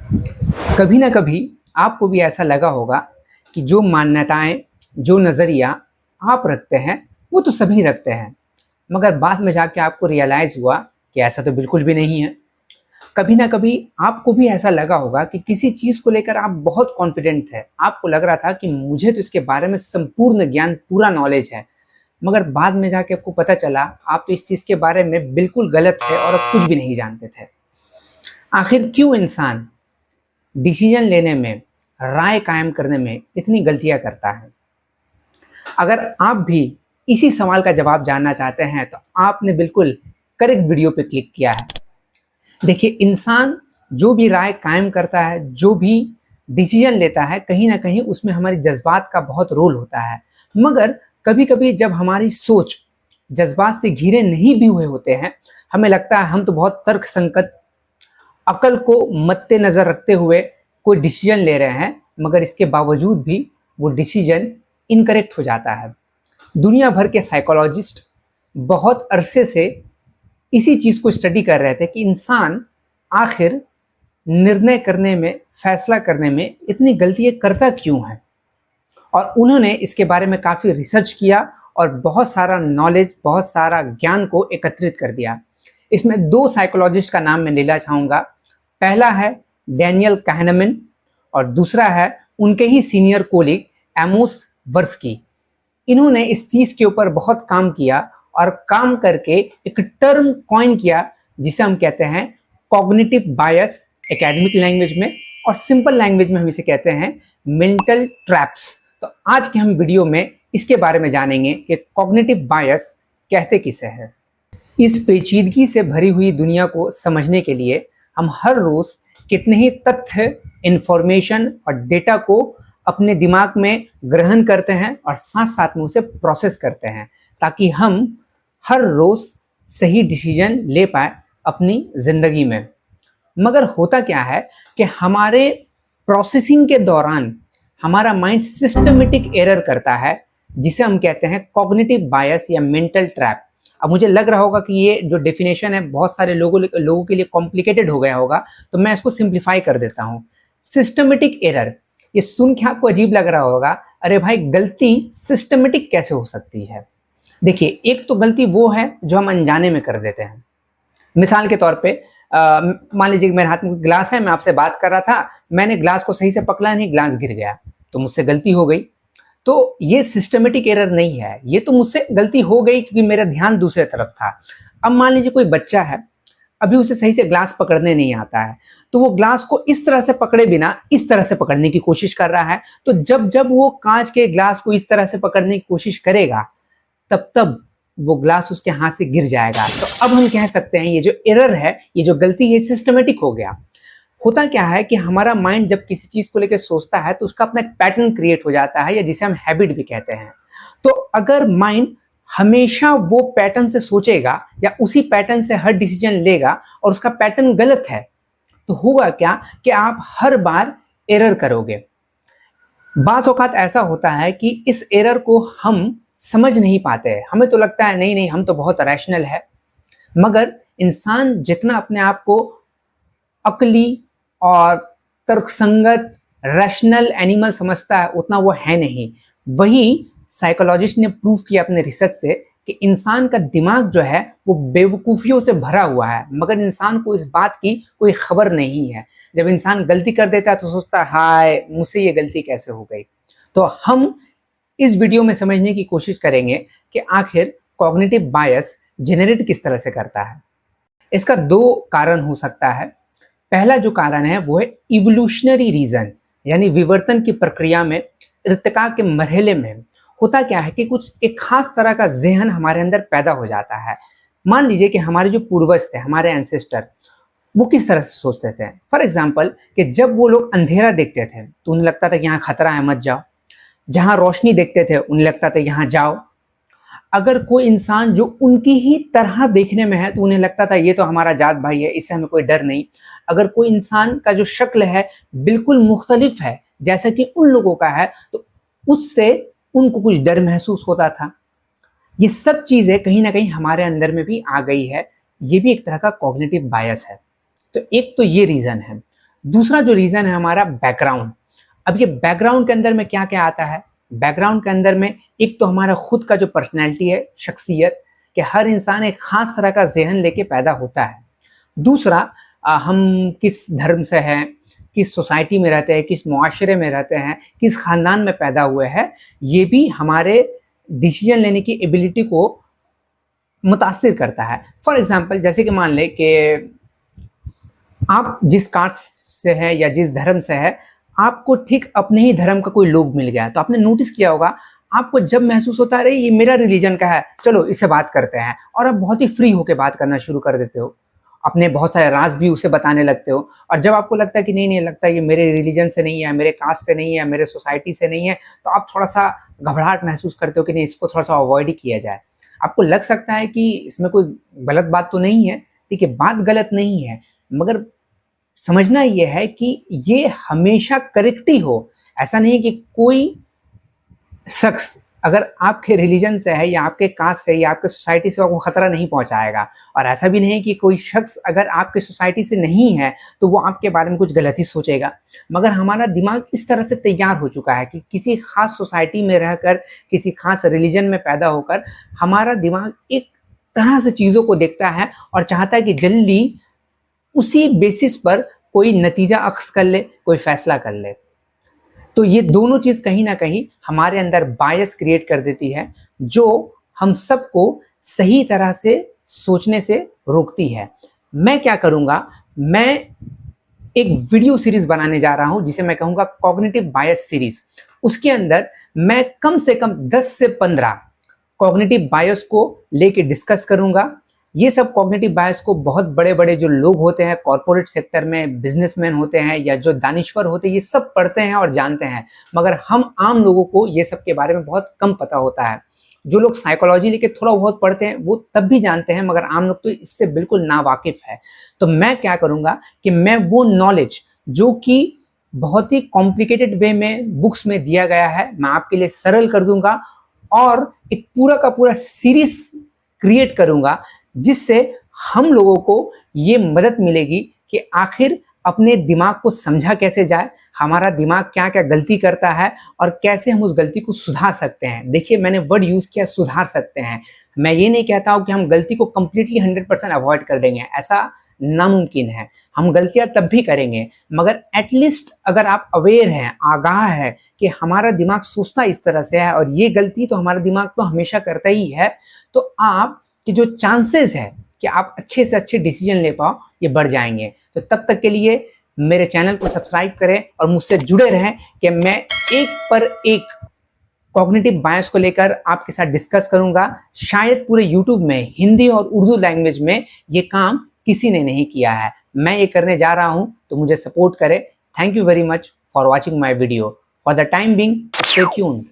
कभी ना कभी आपको भी ऐसा लगा होगा कि जो मान्यताएं, जो नज़रिया आप रखते हैं वो तो सभी रखते हैं, मगर बाद में जाके आपको रियलाइज हुआ कि ऐसा तो बिल्कुल भी नहीं है। कभी ना कभी आपको भी ऐसा लगा होगा कि किसी चीज़ को लेकर आप बहुत कॉन्फिडेंट थे, आपको लग रहा था कि मुझे तो इसके बारे में संपूर्ण ज्ञान, पूरा नॉलेज है, मगर बाद में जाके आपको पता चला आप तो इस चीज़ के बारे में बिल्कुल गलत थे और अब कुछ भी नहीं जानते थे। आखिर क्यों इंसान डिसीजन लेने में, राय कायम करने में इतनी गलतियां करता है? अगर आप भी इसी सवाल का जवाब जानना चाहते हैं तो आपने बिल्कुल करेक्ट वीडियो पे क्लिक किया है। देखिए, इंसान जो भी राय कायम करता है, जो भी डिसीजन लेता है, कहीं ना कहीं उसमें हमारी जज्बात का बहुत रोल होता है। मगर कभी कभी जब हमारी सोच जज्बात से घिरे नहीं भी हुए होते हैं, हमें लगता है हम तो बहुत तर्क संगत, अकल को मद्देनजर रखते हुए कोई डिसीजन ले रहे हैं, मगर इसके बावजूद भी वो डिसीजन इनकरेक्ट हो जाता है। दुनिया भर के साइकोलॉजिस्ट बहुत अरसे से इसी चीज को स्टडी कर रहे थे कि इंसान आखिर निर्णय करने में, फैसला करने में इतनी गलतियां करता क्यों है। और उन्होंने इसके बारे में काफी रिसर्च किया और बहुत सारा नॉलेज, बहुत सारा ज्ञान को एकत्रित कर दिया। इसमें दो साइकोलॉजिस्ट का नाम मैं लेना चाहूंगा। पहला है डैनियल kahneman और दूसरा है उनके ही सीनियर कोलीग एमोस वर्स्की। इन्होंने इस चीज के ऊपर बहुत काम किया और काम करके एक टर्म कॉइन किया जिसे हम कहते हैं कॉग्निटिव बायस, एकेडमिक लैंग्वेज में, और सिंपल लैंग्वेज में हम इसे कहते हैं मेंटल ट्रैप्स। तो आज के हम वीडियो में इसके बारे में जानेंगे कि कॉग्निटिव बायस कहते किसे हैं। इस पेचीदगी से भरी हुई दुनिया को समझने के लिए हम हर रोज कितने ही तथ्य, इंफॉर्मेशन और डेटा को अपने दिमाग में ग्रहण करते हैं और साथ साथ में उसे प्रोसेस करते हैं, ताकि हम हर रोज सही डिसीजन ले पाए अपनी जिंदगी में। मगर होता क्या है कि हमारे प्रोसेसिंग के दौरान हमारा माइंड सिस्टमेटिक एरर करता है, जिसे हम कहते हैं कॉग्निटिव बायस या मेंटल ट्रैप। अब मुझे लग रहा होगा कि ये जो डेफिनेशन है बहुत सारे लोगों के लिए कॉम्प्लिकेटेड हो गया होगा, तो मैं इसको सिंप्लीफाई कर देता हूँ। सिस्टमेटिक एरर, ये सुन के आपको अजीब लग रहा होगा, अरे भाई गलती सिस्टमेटिक कैसे हो सकती है? देखिए, एक तो गलती वो है जो हम अनजाने में कर देते हैं। मिसाल के तौर पे मान लीजिए मेरे हाथ में ग्लास है, मैं आपसे बात कर रहा था, मैंने ग्लास को सही से पकड़ा नहीं, ग्लास गिर गया, तो मुझसे गलती हो गई। तो ये सिस्टमेटिक एरर नहीं है, ये तो मुझसे गलती हो गई क्योंकि मेरा ध्यान दूसरे तरफ था। अब मान लीजिए कोई बच्चा है, अभी उसे सही से ग्लास पकड़ने नहीं आता है, तो वो ग्लास को इस तरह से पकड़े बिना इस तरह से पकड़ने की कोशिश कर रहा है। तो जब जब वो कांच के ग्लास को इस तरह से पकड़ने की कोशिश करेगा, तब तब वो ग्लास उसके हाथ से गिर जाएगा। तो अब हम कह सकते हैं ये जो एरर है, ये जो गलती है, सिस्टमेटिक हो गया। होता क्या है कि हमारा माइंड जब किसी चीज को लेकर सोचता है तो उसका अपना एक पैटर्न क्रिएट हो जाता है, या जिसे हम हैबिट भी कहते हैं। तो अगर माइंड हमेशा वो पैटर्न से सोचेगा या उसी पैटर्न से हर डिसीजन लेगा और उसका पैटर्न गलत है, तो होगा क्या कि आप हर बार एरर करोगे। बाज़ औक़ात ऐसा होता है कि इस एरर को हम समझ नहीं पाते हैं, हमें तो लगता है नहीं नहीं हम तो बहुत रैशनल है। मगर इंसान जितना अपने आप को अकली और तर्कसंगत, रैशनल एनिमल समझता है, उतना वो है नहीं। वही साइकोलॉजिस्ट ने प्रूव किया अपने रिसर्च से कि इंसान का दिमाग जो है वो बेवकूफ़ियों से भरा हुआ है, मगर इंसान को इस बात की कोई खबर नहीं है। जब इंसान गलती कर देता है तो सोचता है हाय मुझसे ये गलती कैसे हो गई। तो हम इस वीडियो में समझने की कोशिश करेंगे कि आखिर कॉग्निटिव बायस जेनरेट किस तरह से करता है। इसका दो कारण हो सकता है। पहला जो कारण है वो है इवोल्यूशनरी रीजन, यानी विवर्तन की प्रक्रिया में, इर्तिका के मरहले में होता क्या है कि कुछ एक खास तरह का जहन हमारे अंदर पैदा हो जाता है। मान लीजिए कि हमारे जो पूर्वज थे, हमारे एंसेस्टर, वो किस तरह से सोचते थे। फॉर एग्जाम्पल कि जब वो लोग अंधेरा देखते थे तो उन्हें लगता था कि यहाँ खतरा है, मत जाओ। जहां रोशनी देखते थे उन्हें लगता था यहाँ जाओ। अगर कोई इंसान जो उनकी ही तरह देखने में है तो उन्हें लगता था ये तो हमारा जात भाई है, इससे हमें कोई डर नहीं। अगर कोई इंसान का जो शक्ल है बिल्कुल मुख्तलिफ है जैसा कि उन लोगों का है, तो उससे उनको कुछ डर महसूस होता था। ये सब चीजें कहीं ना कहीं हमारे अंदर में भी आ गई है। ये भी एक तरह का कॉग्निटिव बायस है। तो एक तो ये रीजन है। दूसरा जो रीजन है हमारा बैकग्राउंड। अब ये बैकग्राउंड के अंदर में क्या क्या आता है? बैकग्राउंड के अंदर में एक तो हमारा खुद का जो पर्सनैलिटी है, शख्सियत, कि हर इंसान एक खास तरह का जहन लेके पैदा होता है। दूसरा, हम किस धर्म से हैं, किस सोसाइटी में रहते हैं, किस मुआशरे में रहते हैं, किस खानदान में पैदा हुए हैं, ये भी हमारे डिसीजन लेने की एबिलिटी को मुतासिर करता है। फॉर एग्जाम्पल, जैसे कि मान लें कि आप जिस कास्ट से हैं या जिस धर्म से है, आपको ठीक अपने ही धर्म का कोई लोग मिल गया, तो आपने नोटिस किया होगा, आपको जब महसूस होता है अरे ये मेरा रिलीजन का है, चलो इससे बात करते हैं, और आप बहुत ही फ्री होकर बात करना शुरू कर देते हो, अपने बहुत सारे राज भी उसे बताने लगते हो। और जब आपको लगता है कि नहीं नहीं, लगता है ये मेरे रिलीजन से नहीं है, मेरे कास्ट से नहीं है, मेरे सोसाइटी से नहीं है, तो आप थोड़ा सा घबराहट महसूस करते हो कि नहीं, इसको थोड़ा सा अवॉइड ही किया जाए। आपको लग सकता है कि इसमें कोई गलत बात तो नहीं है, ठीक है, बात गलत नहीं है, मगर समझना यह है कि ये हमेशा करेक्ट ही हो। ऐसा नहीं कि कोई शख्स अगर आपके रिलीजन से है या आपके कास्ट से या आपके सोसाइटी से आपको खतरा नहीं पहुंचाएगा, और ऐसा भी नहीं कि कोई शख्स अगर आपके सोसाइटी से नहीं है तो वो आपके बारे में कुछ गलत ही सोचेगा। मगर हमारा दिमाग इस तरह से तैयार हो चुका है कि किसी खास सोसाइटी में रहकर, किसी खास रिलीजन में पैदा होकर, हमारा दिमाग एक तरह से चीज़ों को देखता है और चाहता है कि जल्दी उसी बेसिस पर कोई नतीजा अख्ज़ कर ले, कोई फैसला कर ले। तो ये दोनों चीज़ कहीं ना कहीं हमारे अंदर बायस क्रिएट कर देती है, जो हम सबको सही तरह से सोचने से रोकती है। मैं क्या करूँगा, मैं एक वीडियो सीरीज बनाने जा रहा हूँ जिसे मैं कहूँगा कॉग्निटिव बायस सीरीज। उसके अंदर मैं कम से कम 10 से 15 कॉग्निटिव बायस को लेके डिस्कस करूँगा। ये सब कॉग्निटिव बायस को बहुत बड़े बड़े जो लोग होते हैं कॉर्पोरेट सेक्टर में, बिजनेसमैन होते हैं या जो दानिश्वर होते हैं, ये सब पढ़ते हैं और जानते हैं, मगर हम आम लोगों को ये सब के बारे में बहुत कम पता होता है। जो लोग साइकोलॉजी लेके थोड़ा बहुत पढ़ते हैं वो तब भी जानते हैं, मगर आम लोग तो इससे बिल्कुल नावाकिफ है। तो मैं क्या करूँगा कि मैं वो नॉलेज जो कि बहुत ही कॉम्प्लिकेटेड वे में बुक्स में दिया गया है, मैं आपके लिए सरल कर दूंगा और एक पूरा का पूरा सीरीज क्रिएट करूंगा, जिससे हम लोगों को ये मदद मिलेगी कि आखिर अपने दिमाग को समझा कैसे जाए, हमारा दिमाग क्या क्या गलती करता है और कैसे हम उस गलती को सुधार सकते हैं। देखिए, मैंने वर्ड यूज़ किया सुधार सकते हैं। मैं ये नहीं कहता हूँ कि हम गलती को कंप्लीटली 100% अवॉइड कर देंगे, ऐसा नामुमकिन है। हम गलतियां तब भी करेंगे, मगर एटलीस्ट अगर आप अवेयर हैं, आगाह है कि हमारा दिमाग सोचता इस तरह से है और ये गलती तो हमारा दिमाग तो हमेशा करता ही है, तो आप कि जो चांसेस है कि आप अच्छे से अच्छे डिसीजन ले पाओ, ये बढ़ जाएंगे। तो तब तक के लिए मेरे चैनल को सब्सक्राइब करें और मुझसे जुड़े रहें कि मैं एक पर एक कॉग्निटिव बायस को लेकर आपके साथ डिस्कस करूंगा। शायद पूरे यूट्यूब में हिंदी और उर्दू लैंग्वेज में ये काम किसी ने नहीं किया है। मैं ये करने जा रहा हूं, तो मुझे सपोर्ट करें। Thank you very much for watching my video. For the time being, stay tuned.